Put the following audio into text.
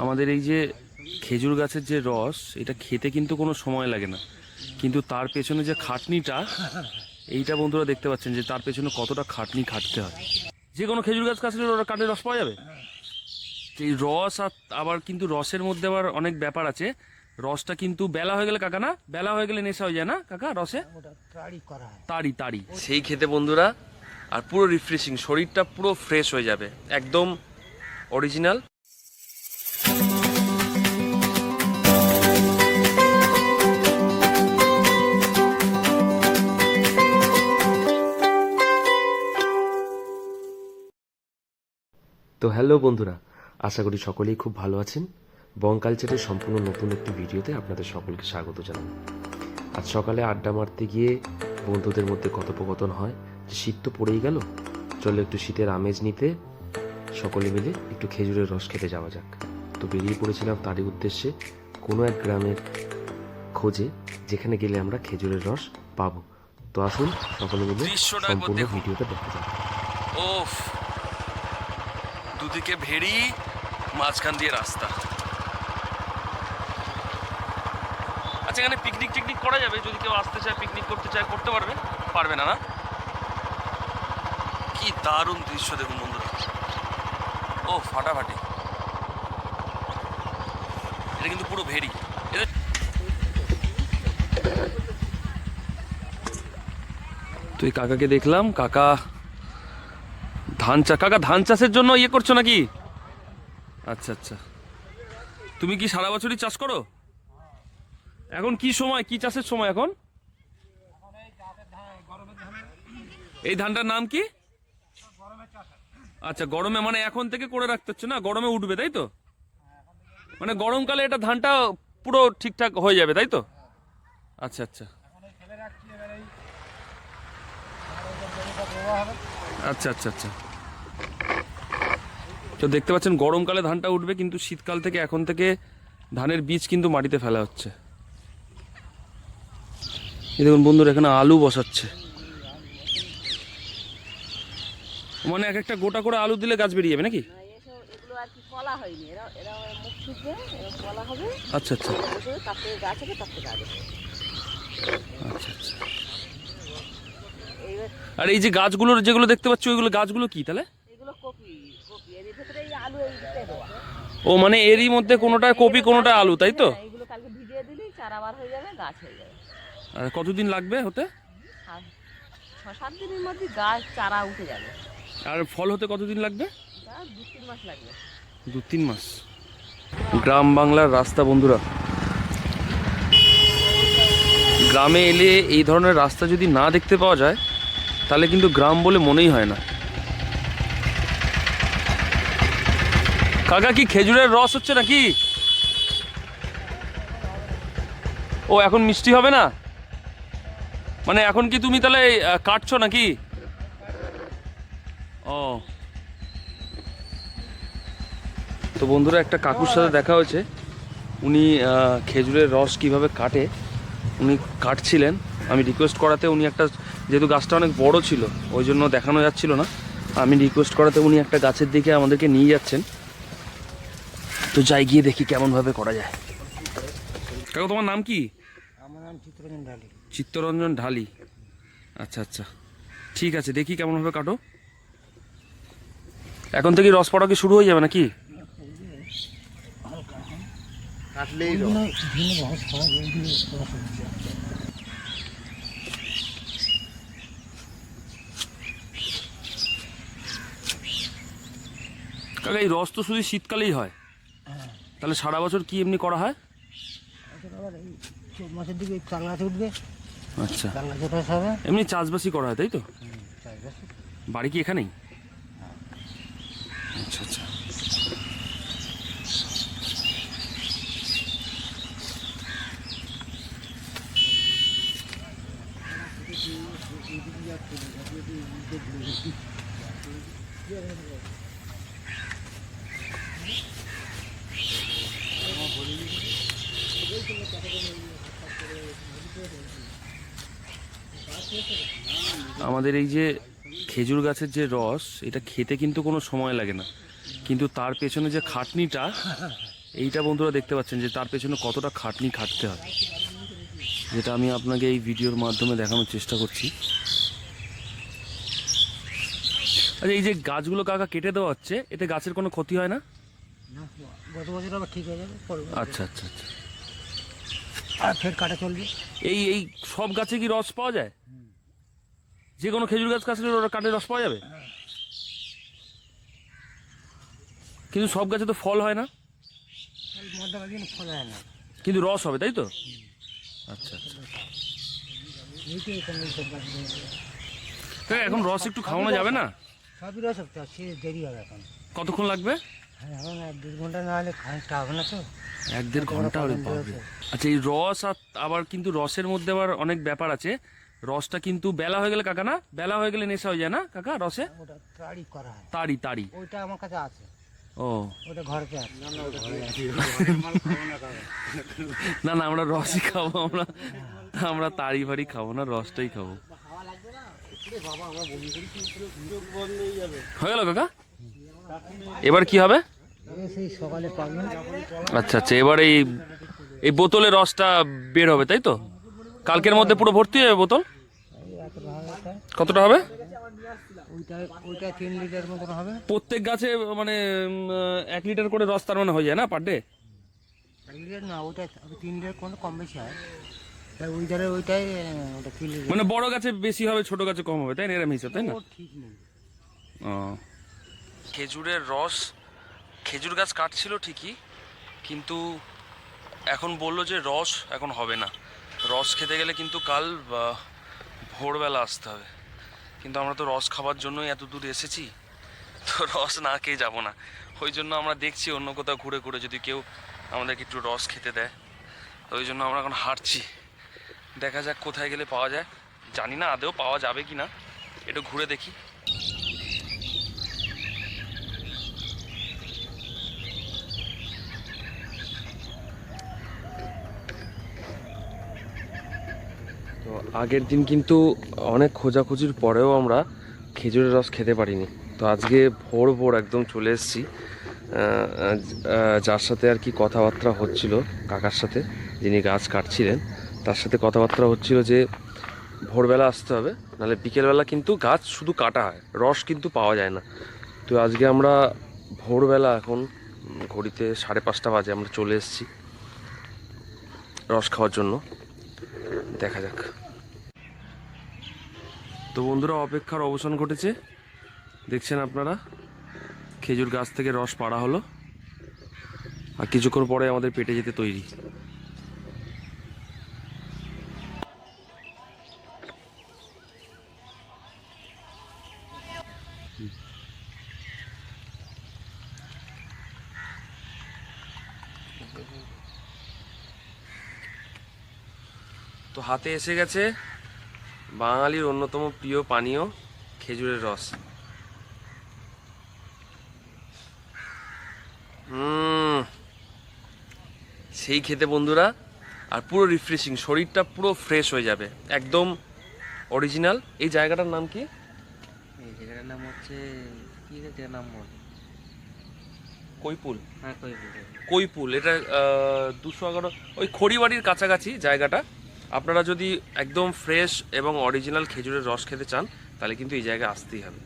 আমাদের এই যে খেজুর গাছের যে রস, এটা খেতে কিন্তু কোনো সময় লাগে না, কিন্তু তার পেছনে যে খাটনিটা, এইটা বন্ধুরা দেখতে পাচ্ছেন যে তার পেছনে কতটা খাটনি খাটতে হয়। যে কোনো খেজুর গাছ কাটলে ওরা কাটে রস পাওয়া যাবে। এই রস আর আবার কিন্তু রসের মধ্যে আবার অনেক ব্যাপার আছে। রসটা কিন্তু বেলা হয়ে গেলে কাকা, না বেলা হয়ে গেলে নেশা হয়ে যায় না কাকা রসে? তাড়ি তাড়ি সেই খেতে বন্ধুরা, আর পুরো রিফ্রেশিং, শরীরটা পুরো ফ্রেশ হয়ে যাবে, একদম অরিজিনাল। তো হ্যালো বন্ধুরা, আশা করি সকলেই খুব ভালো আছেন। বং কালচারের সম্পূর্ণ নতুন একটি ভিডিওতে আপনাদের সকলকে স্বাগত জানাই। আজ সকালে আড্ডা মারতে গিয়ে বন্ধুদের মধ্যে কথোপকথন হয় যে শীত তো পড়েই গেল, চলো একটু শীতের আমেজ নিতে সকলে মিলে একটু খেজুরের রস খেতে যাওয়া যাক। তো বেরিয়ে পড়েছিলাম তারই উদ্দেশ্যে, কোনো এক গ্রামের খোঁজে যেখানে গেলে আমরা খেজুরের রস পাবো। তো আসুন সকলে মিলে সম্পূর্ণ ভিডিওটা দেখা যাক। ওফ, দুদিকে ভেড়ি, মাঝখান দিয়ে রাস্তা। আচ্ছা, এখানে পিকনিক টিকনিক করা যাবে? যদি কেউ আসতে চায়, পিকনিক করতে চায়, করতে পারবে? পারবে না? না, কি দারুণ দৃশ্য দেখুন বন্ধুরা। ও ফাটাফাটি, এটা কিন্তু পুরো ভেড়ি। তো এই কাকাকে দেখলাম, কাকা ধান চাষের জন্য ইয়ে করছো নাকি? আচ্ছা আচ্ছা, তুমি কি সারা বছরই চাষ করো? এখন কি সময়, কি চাষের সময় এখন? এই ধানটার নাম কি? আচ্ছা, গরমে, মানে এখন থেকে করে রাখতে হচ্ছে না, গরমে উঠবে তাই তো? মানে গরমকালে এটা ধানটা পুরো ঠিকঠাক হয়ে যাবে তাই তো? আচ্ছা আচ্ছা আচ্ছা আচ্ছা আচ্ছা। তো দেখতে পাচ্ছেন গরমকালে ধানটা উঠবে, কিন্তু শীতকাল থেকে এখন থেকে ধানের বীজ কিন্তু মাটিতে ফেলা হচ্ছে। এই দেখুন বন্ধুরা, এখানে আলু বসাচ্ছে, মানে এক একটা গোটা করে আলু দিলে গাছ বেরিয়ে যাবে নাকি? আচ্ছা আচ্ছা আচ্ছা আচ্ছা। আর এই যে গাছগুলো যেগুলো দেখতে পাচ্ছি, ওইগুলো গাছগুলো কি তাহলে? ও মানে এরই মধ্যে কোনোটা কপি কোনোটা আলু তাই তো? আর কতদিন লাগবে হতে? 6-7 দিনের মধ্যে গাছ চারা উঠে যাবে। আর ফল হতে কতদিন লাগবে? 2-3 মাস লাগবে। 2-3 মাস। গ্রাম বাংলার রাস্তা বন্ধুরা, গ্রামে এলে এই ধরনের রাস্তা যদি না দেখতে পাওয়া যায় তাহলে কিন্তু গ্রাম বলে মনেই হয় না। কাকা কি খেজুরের রস হচ্ছে নাকি? ও এখন মিষ্টি হবে না, মানে এখন কি তুমি তাহলে কাটছো নাকি? ও, তো বন্ধুরা একটা কাকুর সাথে দেখা হয়েছে, উনি খেজুরের রস কিভাবে কাটে উনি কাটছিলেন। আমি রিকোয়েস্ট করাতে উনি একটা, যেহেতু গাছটা অনেক বড় ছিল ওই জন্য দেখানো যাচ্ছিল না, আমি রিকোয়েস্ট করাতে উনি একটা গাছের দিকে আমাদেরকে নিয়ে যাচ্ছেন। তো যাই, গিয়ে দেখি কেমনভাবে করা যায়। কাকু তোমার নাম কি? আমার নাম চিত্তরঞ্জন ঢালি। চিত্তরঞ্জন ঢালি, আচ্ছা আচ্ছা, ঠিক আছে, দেখি কেমনভাবে কাটো। এখন থেকে রস পড়া কি শুরু হয়ে যাবে নাকি? কাকা এই রস তো শুধু শীতকালেই হয়, তাহলে সারা বছর কি এমনি করা হয়? মাসের দিকে চাল গাছ উঠবে। আচ্ছা, চাল গাছ ওঠা হবে, এমনি চাষবাসই করা হয় তাই তো? বাড়ি কি এখানেই? আচ্ছা আচ্ছা। আমাদের এই যে খেজুর গাছের যে রস, এটা খেতে কিন্তু কোনো সময় লাগে না, কিন্তু তার পেছনে যে খাটনিটা, এইটা বন্ধুরা দেখতে পাচ্ছেন যে তার পেছনে কতটা খাটনি খাটতে হয়, যেটা আমি আপনাকে এই ভিডিওর মাধ্যমে দেখানোর চেষ্টা করছি। আচ্ছা, এই যে গাছগুলো কাকা কেটে দেওয়া হচ্ছে, এতে গাছের কোনো ক্ষতি হয় না? না, গত বছর আবার ঠিক হয়ে যাবে, পরের বছর। আচ্ছা আচ্ছা আচ্ছা। আর ফের কাটা চলবে। এই এই সব গাছে কি রস পাওয়া যায়? যে কোনো খেজুর গাছ কাটলে ওরা কাটে রস পাওয়া যাবে? কিন্তু সব গাছে তো ফল হয় না, মধ্যকালে কিন্তু ফল হয় না। কিন্তু রস হবে, তাই তো? আচ্ছা আচ্ছা। এই তো এখানে এই সব গাছ রয়েছে। কাকা, এখন রস একটু খাওয়ানো যাবে না? সবই রস হচ্ছে, সে দেরি হবে এখন। কতক্ষণ লাগবে? হ্যাঁ, এখন 1-1.5 ঘন্টা না হলে খানিকটা হবে না তো। 1-1.5 ঘন্টা হলে পাবে। আচ্ছা, এই রস আর আবার কিন্তু রসের মধ্যে আবার অনেক ব্যাপার আছে। রসটা কিন্তু বেলা হয়ে গেলে কাকা, না বেলা হয়ে গেলে নেশা হয়ে যায় না কাকা রসে? ওটা তাড়ি করা হয়। তাড়ি তাড়ি। ওইটা আমার কাছে আছে, ও ওটা ঘরেতে আছে। না না, আমরা রসই খাবো, আমরা তাড়ি ফাড়ি খাবো না, রসটাই খাবো। হয়ে গেল কাকা, এবার কি হবে? সেই সকালে পাবেন। আচ্ছা আচ্ছা, এবার এই এই বোতলে রসটা বের হবে, তাই তো? কালকের মধ্যে পুরো ভর্তি হয়ে যাবে বোতল? কতটা হবে? ওইটা 3 লিটার মতন হবে। প্রত্যেক গাছে মানে 1 লিটার করে রস তার মানে হয়ে যায় না পার ডে? 1 লিটার না, ওটা 3 লিটার কোনো কম বেশি হয়। তাই ওই ধারে ওইটাই, ওটা 3 লিটার। মানে বড় গাছে বেশি হবে, ছোট গাছে কম হবে, তাই না? এরম হিসাব, তাই না? ও ঠিক নেই। ও, খেজুরের রস, খেজুর গাছ কাটছিল ঠিকই, কিন্তু এখন বললো যে রস এখন হবে না। রস খেতে গেলে কিন্তু কাল ভোরবেলা আসতে হবে। কিন্তু আমরা তো রস খাবার জন্যই এত দূর এসেছি, তো রস না খেয়ে যাবো না। ওই জন্য আমরা দেখছি অন্য কোথাও ঘুরে ঘুরে যদি কেউ আমাদেরকে একটু রস খেতে দেয়। তো ওই জন্য আমরা এখন হাঁটছি, দেখা যাক কোথায় গেলে পাওয়া যায়। জানি না আদেও পাওয়া যাবে কি না, একটু ঘুরে দেখি। তো আগের দিন কিন্তু অনেক খোঁজাখুঁজির পরেও আমরা খেজুরের রস খেতে পারিনি। তো আজকে ভোর ভোর একদম চলে এসেছি, যার সাথে আর কি কথাবার্তা হচ্ছিল, কাকার সাথে, যিনি গাছ কাটছিলেন, তার সাথে কথাবার্তা হচ্ছিল যে ভোরবেলা আসতে হবে, নাহলে বিকেলবেলা কিন্তু গাছ শুধু কাটা হয়, রস কিন্তু পাওয়া যায় না। তো আজকে আমরা ভোরবেলা, এখন ঘড়িতে 5:30 বাজে, আমরা চলে এসেছি রস খাওয়ার জন্য। দেখা যাক। তো বন্ধুরা, অপেক্ষার অবসান ঘটেছে, দেখছেন আপনারা, খেজুর গাছ থেকে রস পাড়া হলো, আর কিছুক্ষণ পরে আমাদের পেটে যেতে তৈরি। তো হাতে এসে গেছে বাঙালির অন্যতম প্রিয় পানীয় খেজুরের রস। সেই খেতে বন্ধুরা, আর পুরো রিফ্রেশিং, শরীরটা পুরো ফ্রেশ হয়ে যাবে, একদম অরিজিনাল। এই জায়গাটার নাম কি? এই জায়গাটার নাম হচ্ছে, কি জায়গার নাম বল? কৈপুল। হ্যাঁ, কৈপুর। কৈপুল, এটা 211, ওই খড়িবাড়ির কাছাকাছি জায়গাটা। আপনারা যদি একদম ফ্রেশ এবং অরিজিনাল খেজুরের রস খেতে চান, তাহলে কিন্তু এই জায়গায় আসতেই হবে।